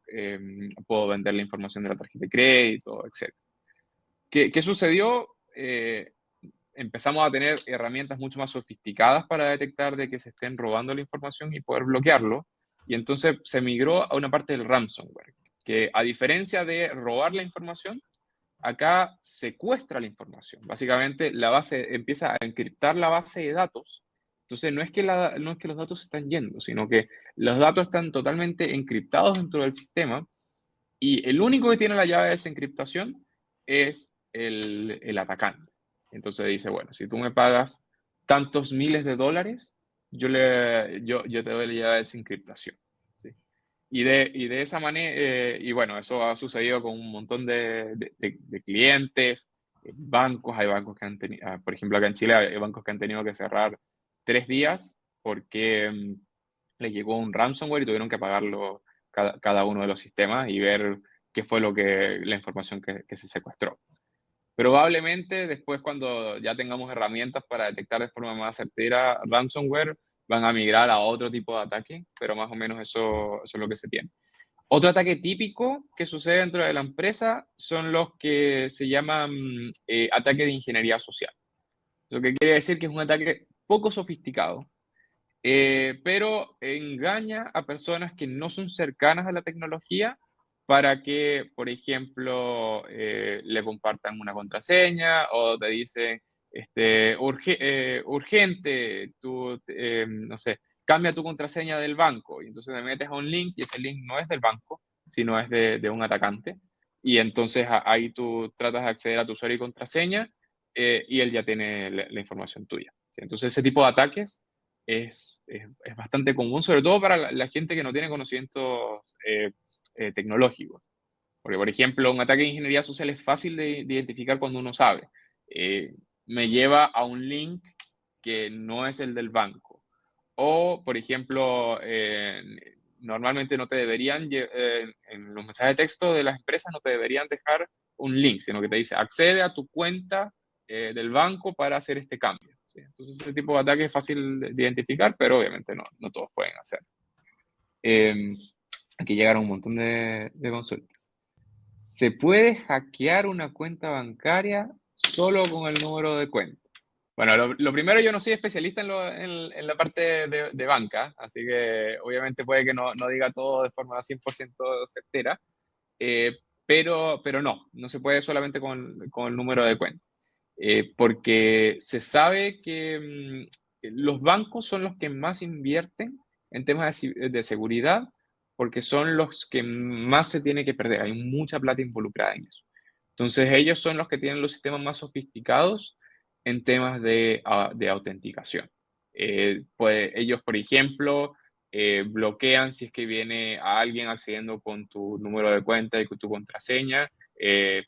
Speaker 2: puedo vender la información de la tarjeta de crédito, etc. ¿Qué sucedió? Empezamos a tener herramientas mucho más sofisticadas para detectar de que se estén robando la información y poder bloquearlo. Y entonces se migró a una parte del ransomware, que a diferencia de robar la información, acá secuestra la información. Básicamente, la base empieza a encriptar la base de datos. Entonces, no es que los datos se están yendo, sino que los datos están totalmente encriptados dentro del sistema y el único que tiene la llave de esa encriptación es el atacante. Entonces dice, bueno, si tú me pagas tantos miles de dólares, yo te doy la llave de esa encriptación. ¿Sí? Y de esa manera, y bueno, eso ha sucedido con un montón de clientes, bancos, hay bancos que han tenido, por ejemplo, acá en Chile hay bancos que han tenido que cerrar 3 días porque les llegó un ransomware y tuvieron que pagarlo cada uno de los sistemas y ver qué fue la información que se secuestró. Probablemente después, cuando ya tengamos herramientas para detectar de forma más certera ransomware, van a migrar a otro tipo de ataque, pero más o menos eso es lo que se tiene. Otro ataque típico que sucede dentro de la empresa son los que se llaman ataque de ingeniería social. Lo que quiere decir que es un ataque poco sofisticado, pero engaña a personas que no son cercanas a la tecnología para que, por ejemplo, le compartan una contraseña o te dicen, urgente, no sé, cambia tu contraseña del banco. Y entonces te metes a un link y ese link no es del banco, sino es de un atacante. Y entonces ahí tú tratas de acceder a tu usuario y contraseña y él ya tiene la información tuya. ¿Sí? Entonces ese tipo de ataques es bastante común, sobre todo para la gente que no tiene conocimientos tecnológicos. Porque, por ejemplo, un ataque de ingeniería social es fácil de identificar cuando uno sabe. Eh, Me lleva a un link que no es el del banco. O, por ejemplo, normalmente no te deberían, en los mensajes de texto de las empresas no te deberían dejar un link, sino que te dice accede a tu cuenta del banco para hacer este cambio. ¿Sí? Entonces, ese tipo de ataque es fácil de identificar, pero obviamente no todos pueden hacer. Eh, Aquí llegaron un montón de consultas. ¿Se puede hackear una cuenta bancaria solo con el número de cuenta? Bueno, lo primero, yo no soy especialista en la parte de banca, así que obviamente puede que no diga todo de forma 100% certera, pero no se puede solamente con el número de cuenta, porque se sabe que los bancos son los que más invierten en temas de seguridad, porque son los que más se tiene que perder, hay mucha plata involucrada en eso. Entonces ellos son los que tienen los sistemas más sofisticados en temas de autenticación. Pues ellos, por ejemplo, bloquean si es que viene a alguien accediendo con tu número de cuenta y con tu contraseña,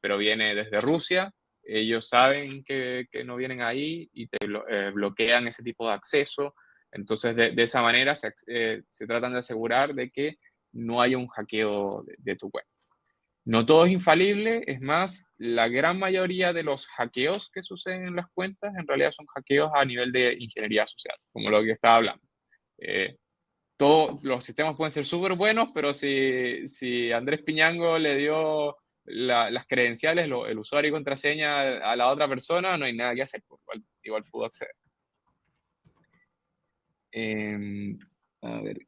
Speaker 2: pero viene desde Rusia. Ellos saben que no vienen ahí y te bloquean ese tipo de acceso. Entonces, de esa manera se tratan de asegurar de que no haya un hackeo de tu cuenta. No todo es infalible, es más, la gran mayoría de los hackeos que suceden en las cuentas en realidad son hackeos a nivel de ingeniería social, como lo que estaba hablando. Eh, Todos los sistemas pueden ser súper buenos, pero si Andrés Piñango le dio las credenciales, el usuario y contraseña a la otra persona, no hay nada que hacer, pues, igual pudo acceder. Eh, a ver,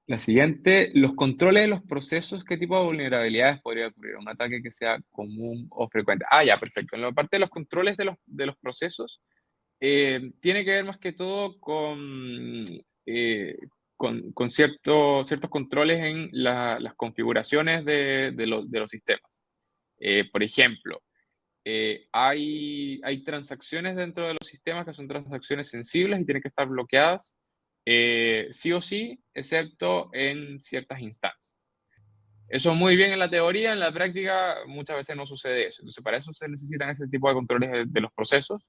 Speaker 2: la siguiente, los controles de los procesos, ¿qué tipo de vulnerabilidades podría ocurrir? Un ataque que sea común o frecuente. Ah, ya, perfecto. En la parte de los controles de los procesos, tiene que ver más que todo con ciertos controles en las configuraciones de los sistemas. Por ejemplo, hay transacciones dentro de los sistemas que son transacciones sensibles y tienen que estar bloqueadas sí o sí, excepto en ciertas instancias. Eso muy bien en la teoría, en la práctica muchas veces no sucede eso. Entonces, para eso se necesitan ese tipo de controles de los procesos,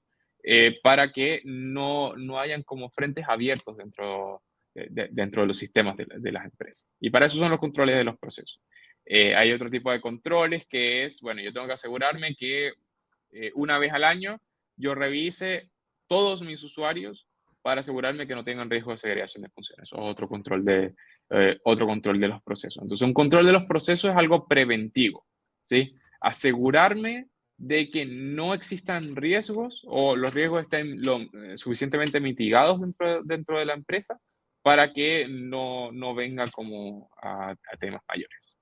Speaker 2: para que no hayan como frentes abiertos dentro de los sistemas de las empresas. Y para eso son los controles de los procesos. Hay otro tipo de controles que es, bueno, yo tengo que asegurarme que una vez al año yo revise todos mis usuarios para asegurarme que no tengan riesgo de segregación de funciones o otro control de los procesos. Entonces, un control de los procesos es algo preventivo, ¿sí? Asegurarme de que no existan riesgos o los riesgos estén suficientemente mitigados dentro de la empresa para que no venga como a temas mayores.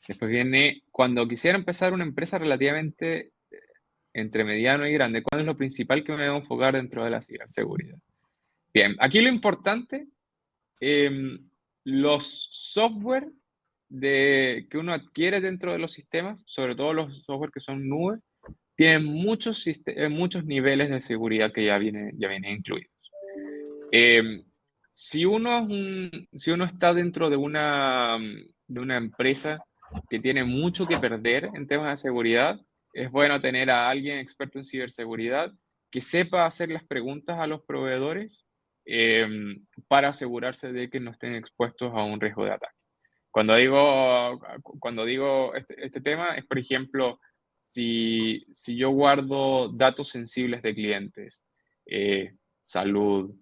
Speaker 2: Después viene, cuando quisiera empezar una empresa relativamente entre mediano y grande, ¿cuál es lo principal que me debo enfocar dentro de la ciberseguridad? Bien, aquí lo importante, los software que uno adquiere dentro de los sistemas, sobre todo los software que son nubes, tienen muchos niveles de seguridad que ya vienen incluidos. Si uno está dentro de una empresa que tiene mucho que perder en temas de seguridad, es bueno tener a alguien experto en ciberseguridad que sepa hacer las preguntas a los proveedores eh, para asegurarse de que no estén expuestos a un riesgo de ataque. Cuando digo este tema es, por ejemplo, si yo guardo datos sensibles de clientes, eh, salud,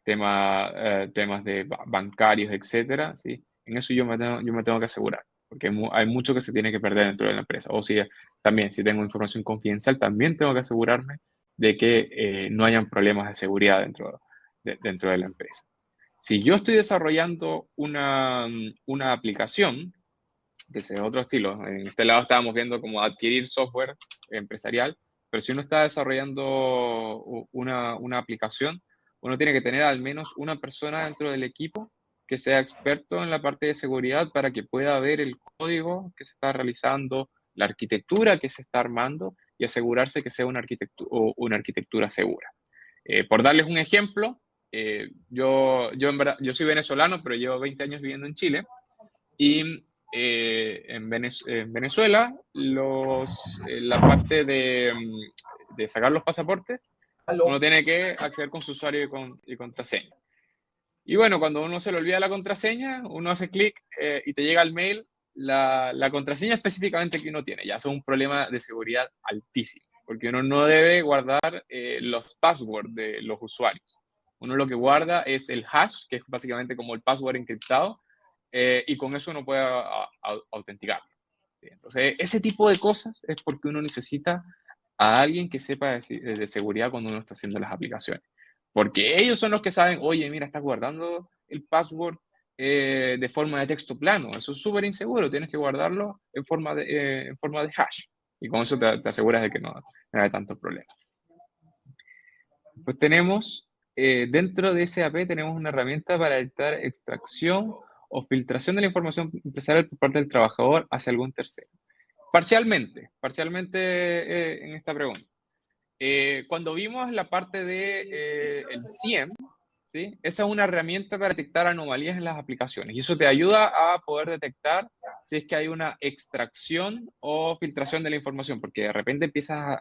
Speaker 2: temas bancarios, etcétera, ¿sí? En eso yo me tengo que asegurar, porque hay mucho que se tiene que perder dentro de la empresa. O si también, si tengo información confidencial, también tengo que asegurarme de que no hayan problemas de seguridad dentro de la empresa. Si yo estoy desarrollando una aplicación, que es otro estilo, en este lado estábamos viendo cómo adquirir software empresarial, pero si uno está desarrollando una aplicación, uno tiene que tener al menos una persona dentro del equipo que sea experto en la parte de seguridad para que pueda ver el código que se está realizando, la arquitectura que se está armando y asegurarse que sea una arquitectura segura. Por darles un ejemplo, yo soy venezolano, pero llevo 20 años viviendo en Chile y en Venezuela la parte de sacar los pasaportes, uno
Speaker 1: Aló.
Speaker 2: tiene que acceder con su usuario y contraseña. Y bueno, cuando uno se le olvida la contraseña, uno hace clic y te llega al mail la contraseña específicamente que uno tiene. Ya eso es un problema de seguridad altísimo, porque uno no debe guardar los passwords de los usuarios. Uno lo que guarda es el hash, que es básicamente como el password encriptado, y con eso uno puede autenticar. Entonces, ese tipo de cosas es porque uno necesita a alguien que sepa de seguridad cuando uno está haciendo las aplicaciones. Porque ellos son los que saben, oye, mira, estás guardando el password de forma de texto plano. Eso es súper inseguro. Tienes que guardarlo en forma de hash. Y con eso te aseguras de que no hay tantos problemas. Pues dentro de SAP tenemos una herramienta para evitar extracción o filtración de la información empresarial por parte del trabajador hacia algún tercero. Parcialmente en esta pregunta. Cuando vimos la parte de el CIEM, ¿sí? Esa es una herramienta para detectar anomalías en las aplicaciones y eso te ayuda a poder detectar si es que hay una extracción o filtración de la información, porque de repente empiezas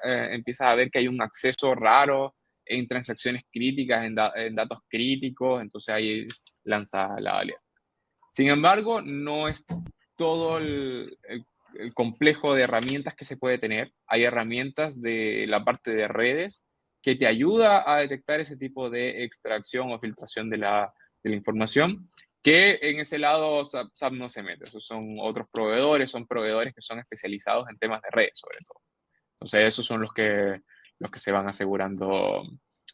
Speaker 2: a ver que hay un acceso raro en transacciones críticas, en datos críticos, entonces ahí lanza la alerta. Sin embargo, no es todo el complejo de herramientas que se puede tener. Hay herramientas de la parte de redes que te ayuda a detectar ese tipo de extracción o filtración de la información, que en ese lado SAP no se mete. Esos son otros proveedores, son proveedores que son especializados en temas de redes, sobre todo. Entonces, esos son los que se van asegurando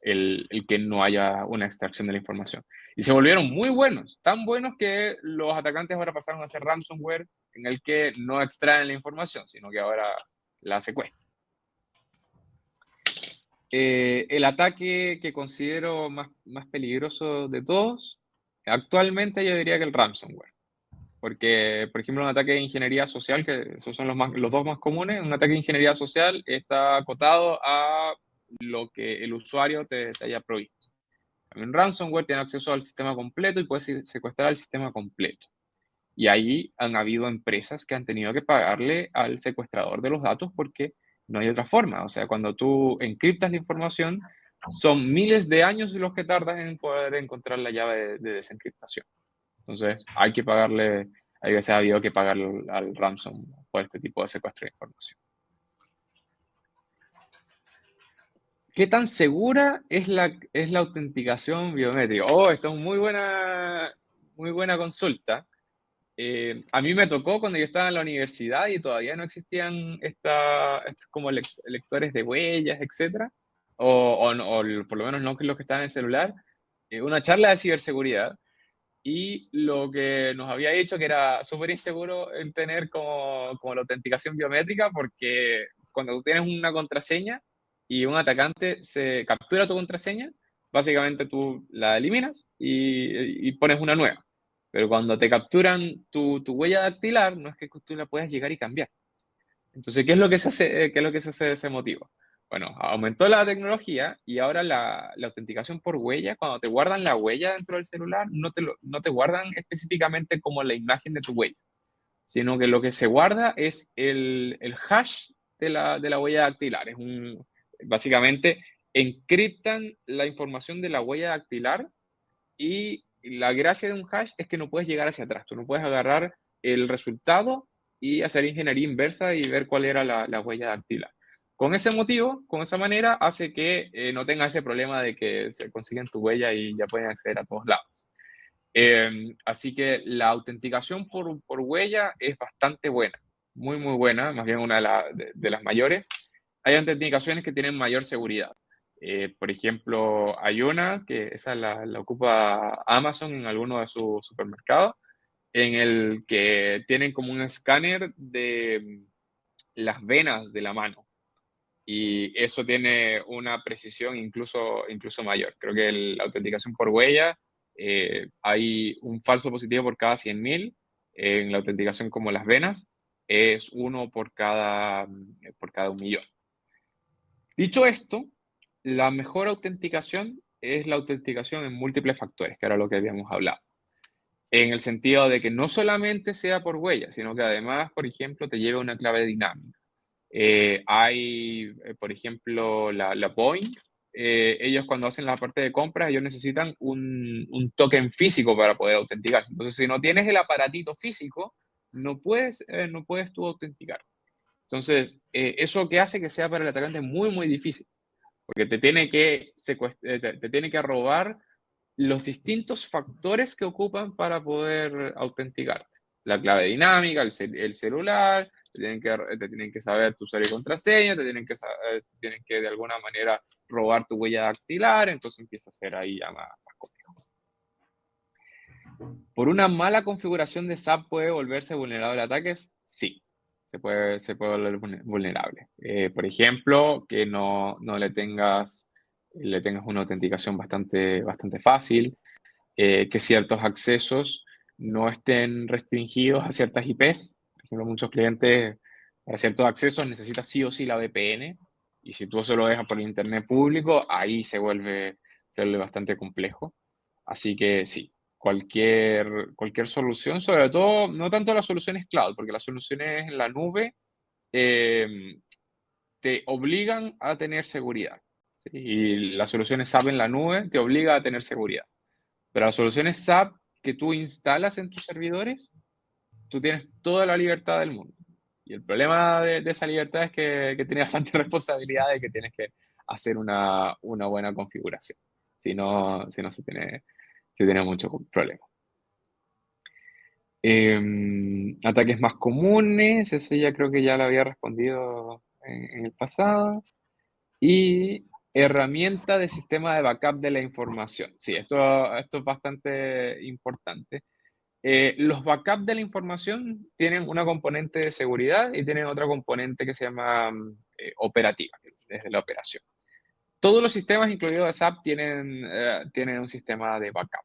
Speaker 2: el que no haya una extracción de la información. Y se volvieron muy buenos, tan buenos que los atacantes ahora pasaron a hacer ransomware en el que no extraen la información, sino que ahora la secuestran. El ataque que considero más peligroso de todos, actualmente yo diría que el ransomware. Porque, por ejemplo, un ataque de ingeniería social, que esos son los dos más comunes, un ataque de ingeniería social está acotado a lo que el usuario te haya provisto. Un ransomware tiene acceso al sistema completo y puede secuestrar el sistema completo. Y ahí han habido empresas que han tenido que pagarle al secuestrador de los datos porque no hay otra forma. O sea, cuando tú encriptas la información, son miles de años los que tardas en poder encontrar la llave de desencriptación. Entonces, hay veces ha habido que pagar al ransom por este tipo de secuestro de información. ¿Qué tan segura es la autenticación biométrica? Oh, esta es muy buena consulta. A mí me tocó cuando yo estaba en la universidad y todavía no existían estos como lectores de huellas, etcétera, o por lo menos no que los que estaban en el celular, una charla de ciberseguridad y lo que nos había dicho que era súper inseguro el tener como la autenticación biométrica porque cuando tú tienes una contraseña y un atacante se captura tu contraseña, básicamente tú la eliminas y pones una nueva. Pero cuando te capturan tu huella dactilar, no es que tú la puedas llegar y cambiar. Entonces, ¿qué es lo que se hace, qué es lo que se hace de ese motivo? Bueno, aumentó la tecnología y ahora la autenticación por huella, cuando te guardan la huella dentro del celular, no te guardan específicamente como la imagen de tu huella, sino que lo que se guarda es el hash de la huella dactilar. Básicamente, encriptan la información de la huella dactilar y la gracia de un hash es que no puedes llegar hacia atrás. Tú no puedes agarrar el resultado y hacer ingeniería inversa y ver cuál era la huella dactilar. Con ese motivo, con esa manera, hace que no tengas ese problema de que se consiguen tu huella y ya pueden acceder a todos lados. Así que la autenticación por huella es bastante buena, muy buena, más bien una de las mayores. Hay autenticaciones que tienen mayor seguridad. Por ejemplo, hay una que esa la ocupa Amazon en alguno de sus supermercados, en el que tienen como un escáner de las venas de la mano. Y eso tiene una precisión incluso mayor. Creo que la autenticación por huella, hay un falso positivo por cada 100.000. En la autenticación como las venas, es uno por cada 1.000.000. Dicho esto, la mejor autenticación es la autenticación en múltiples factores, que era lo que habíamos hablado. En el sentido de que no solamente sea por huella, sino que además, por ejemplo, te lleve una clave dinámica. Por ejemplo, la Boeing. Ellos cuando hacen la parte de compras, ellos necesitan un token físico para poder autenticar. Entonces, si no tienes el aparatito físico, no puedes tú autenticar. Entonces, eso que hace que sea para el atacante muy difícil, porque te tiene que robar los distintos factores que ocupan para poder autenticar. La clave dinámica, el celular, te tienen que saber tu usuario y contraseña, te tienen que de alguna manera robar tu huella dactilar, entonces empieza a ser ahí ya más complejo. ¿Por una mala configuración de SAP puede volverse vulnerable a ataques? Sí, se puede volver vulnerable. Por ejemplo, que no le tengas una autenticación bastante fácil, que ciertos accesos no estén restringidos a ciertas IPs. Por ejemplo, muchos clientes para ciertos accesos necesitan sí o sí la VPN y si tú se lo dejas por internet público, ahí se vuelve bastante complejo. Así que sí, cualquier solución, sobre todo, no tanto las soluciones cloud, porque las soluciones en la nube eh, te obligan a tener seguridad. ¿Sí? Y las soluciones SAP en la nube te obligan a tener seguridad. Pero las soluciones SAP que tú instalas en tus servidores, tú tienes toda la libertad del mundo. Y el problema de esa libertad es que tienes bastante responsabilidad de que tienes que hacer una buena configuración. Si no se tiene mucho problema. Ataques más comunes, ese ya creo que ya lo había respondido en el pasado. Y herramienta de sistema de backup de la información. Sí, esto es bastante importante. Los backups de la información tienen una componente de seguridad y tienen otra componente que se llama operativa, desde la operación. Todos los sistemas, incluidos SAP, tienen un sistema de backup.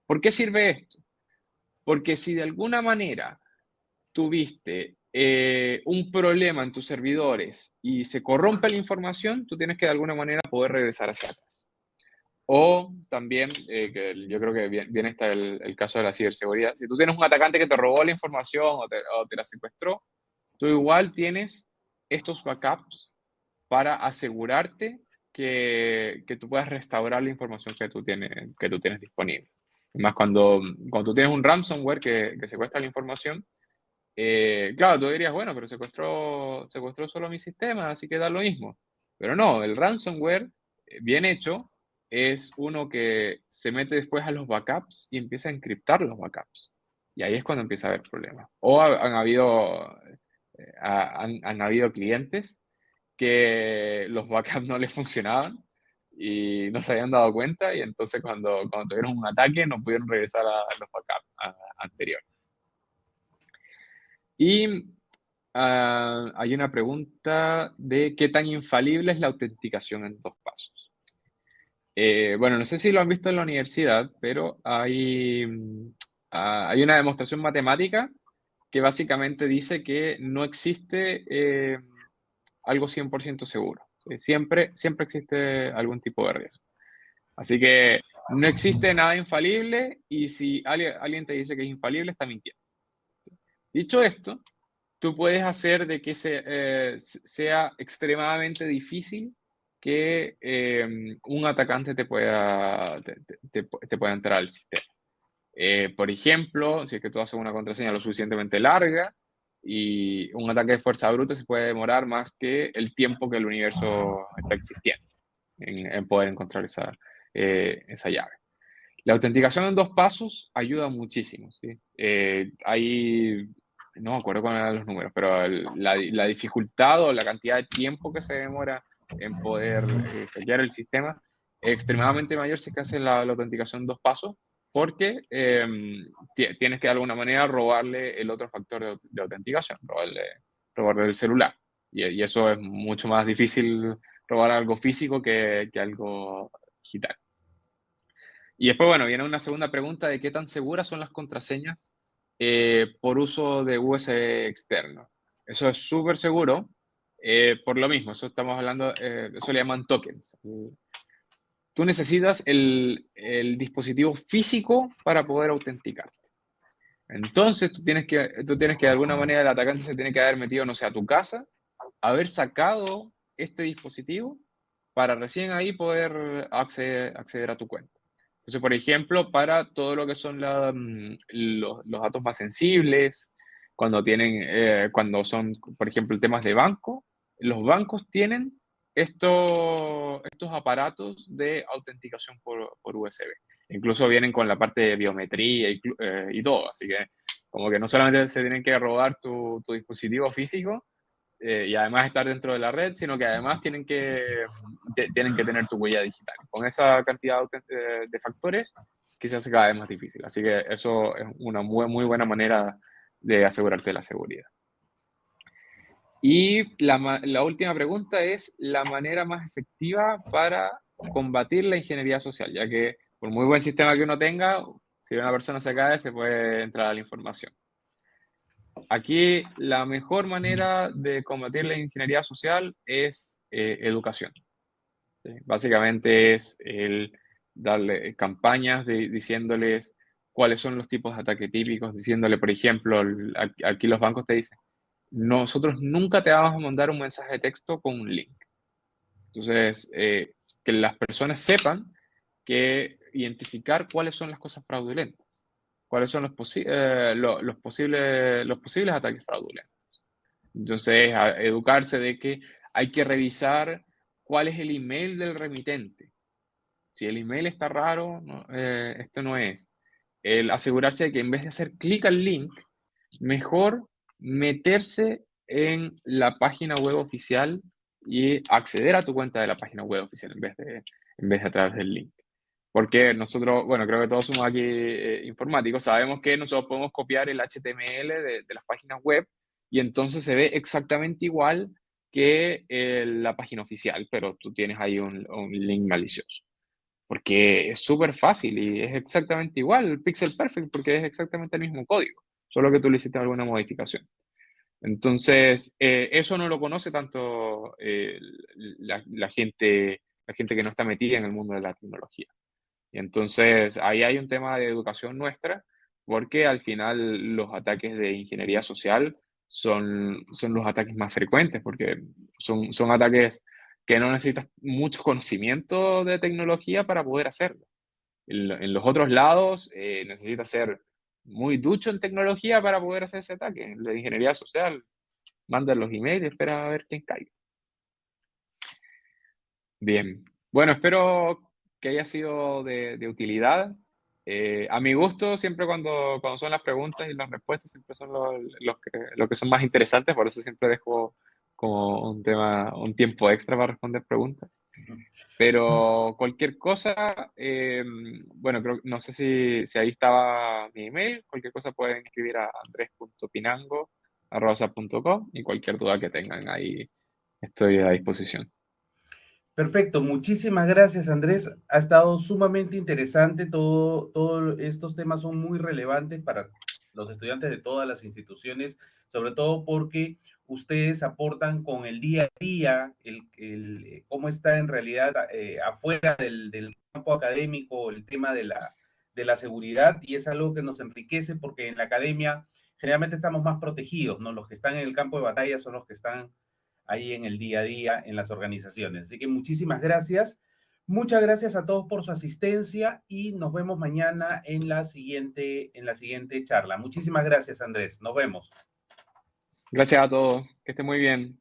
Speaker 2: ¿Por qué sirve esto? Porque si de alguna manera tuviste un problema en tus servidores y se corrompe la información, tú tienes que de alguna manera poder regresar hacia atrás. O también, que yo creo que bien está el caso de la ciberseguridad. Si tú tienes un atacante que te robó la información o te la secuestró, tú igual tienes estos backups para asegurarte que tú puedas restaurar la información que tú tienes disponible. Además, cuando tú tienes un ransomware que secuestra la información, claro, tú dirías, bueno, pero secuestró solo mi sistema, así que da lo mismo. Pero no, el ransomware bien hecho es uno que se mete después a los backups y empieza a encriptar los backups. Y ahí es cuando empieza a haber problemas. O han habido clientes que los backups no les funcionaban y no se habían dado cuenta y entonces cuando tuvieron un ataque no pudieron regresar a los backups anteriores. Y hay una pregunta de qué tan infalible es la autenticación en dos pasos. Bueno, no sé si lo han visto en la universidad, pero hay una demostración matemática que básicamente dice que no existe algo 100% seguro. ¿Sí? Siempre existe algún tipo de riesgo. Así que no existe nada infalible y si alguien te dice que es infalible, está mintiendo. Dicho esto, tú puedes hacer de que sea extremadamente difícil que un atacante te pueda entrar al sistema. Por ejemplo, si es que tú haces una contraseña lo suficientemente larga y un ataque de fuerza bruta se puede demorar más que el tiempo que el universo está existiendo en poder encontrar esa llave. La autenticación en dos pasos ayuda muchísimo, ¿sí? No me acuerdo cuáles eran los números, pero la dificultad o la cantidad de tiempo que se demora en poder hackear el sistema es extremadamente mayor si es que haces la autenticación en dos pasos, porque tienes que de alguna manera robarle el otro factor de autenticación, robarle el celular. Y eso es mucho más difícil robar algo físico que algo digital. Y después, bueno, viene una segunda pregunta de qué tan seguras son las contraseñas por uso de USB externo. Eso es súper seguro, por lo mismo, eso estamos hablando, eso le llaman tokens. Tú necesitas el dispositivo físico para poder autenticarte. Entonces, tú tienes que de alguna manera el atacante se tiene que haber metido, no sé, a tu casa, haber sacado este dispositivo para recién ahí poder acceder a tu cuenta. Entonces, por ejemplo, para todo lo que son los datos más sensibles, cuando son, por ejemplo, temas de banco, los bancos tienen estos aparatos de autenticación por USB. Incluso vienen con la parte de biometría y todo, así que como que no solamente se tienen que robar tu dispositivo físico, y además estar dentro de la red, sino que además tienen que tener tu huella digital. Con esa cantidad de factores, quizás se hace cada vez más difícil. Así que eso es una muy, muy buena manera de asegurarte la seguridad. Y la última pregunta es la manera más efectiva para combatir la ingeniería social, ya que por muy buen sistema que uno tenga, si una persona se cae, se puede entrar a la información. Aquí la mejor manera de combatir la ingeniería social es educación. ¿Sí? Básicamente es el darle campañas diciéndoles cuáles son los tipos de ataque típicos, diciéndole, por ejemplo, aquí los bancos te dicen, nosotros nunca te vamos a mandar un mensaje de texto con un link. Entonces, que las personas sepan que identificar cuáles son las cosas fraudulentas, cuáles son los posibles ataques fraudulentos. Entonces, educarse de que hay que revisar cuál es el email del remitente. Si el email está raro, esto no es. El asegurarse de que en vez de hacer clic al link, mejor meterse en la página web oficial y acceder a tu cuenta de la página web oficial en vez de a través del link. Porque nosotros, bueno, creo que todos somos aquí informáticos, sabemos que nosotros podemos copiar el HTML de las páginas web y entonces se ve exactamente igual que la página oficial, pero tú tienes ahí un link malicioso. Porque es súper fácil y es exactamente igual, el pixel perfect, porque es exactamente el mismo código, solo que tú le hiciste alguna modificación. Entonces, eso no lo conoce tanto la gente que no está metida en el mundo de la tecnología. Y entonces ahí hay un tema de educación nuestra, porque al final los ataques de ingeniería social son los ataques más frecuentes, porque son ataques que no necesitas mucho conocimiento de tecnología para poder hacerlo. En los otros lados necesitas ser muy ducho en tecnología para poder hacer ese ataque. En la ingeniería social, mandas los emails y esperas a ver quién cae. Bien. Bueno, espero que haya sido de utilidad. A mi gusto, siempre cuando son las preguntas y las respuestas, siempre son los que son más interesantes, por eso siempre dejo como un tiempo extra para responder preguntas. Pero cualquier cosa, bueno, no sé si ahí estaba mi email, cualquier cosa pueden escribir a andres.pinango@sap.com y cualquier duda que tengan ahí estoy a disposición.
Speaker 1: Perfecto, muchísimas gracias Andrés. Ha estado sumamente interesante, todos estos temas son muy relevantes para los estudiantes de todas las instituciones, sobre todo porque ustedes aportan con el día a día, cómo está en realidad afuera del campo académico el tema de la seguridad, y es algo que nos enriquece porque en la academia generalmente estamos más protegidos, ¿no? Los que están en el campo de batalla son los que están ahí en el día a día en las organizaciones. Así que muchísimas gracias. Muchas gracias a todos por su asistencia y nos vemos mañana en la siguiente charla. Muchísimas gracias, Andrés. Nos vemos.
Speaker 2: Gracias a todos, que esté muy bien.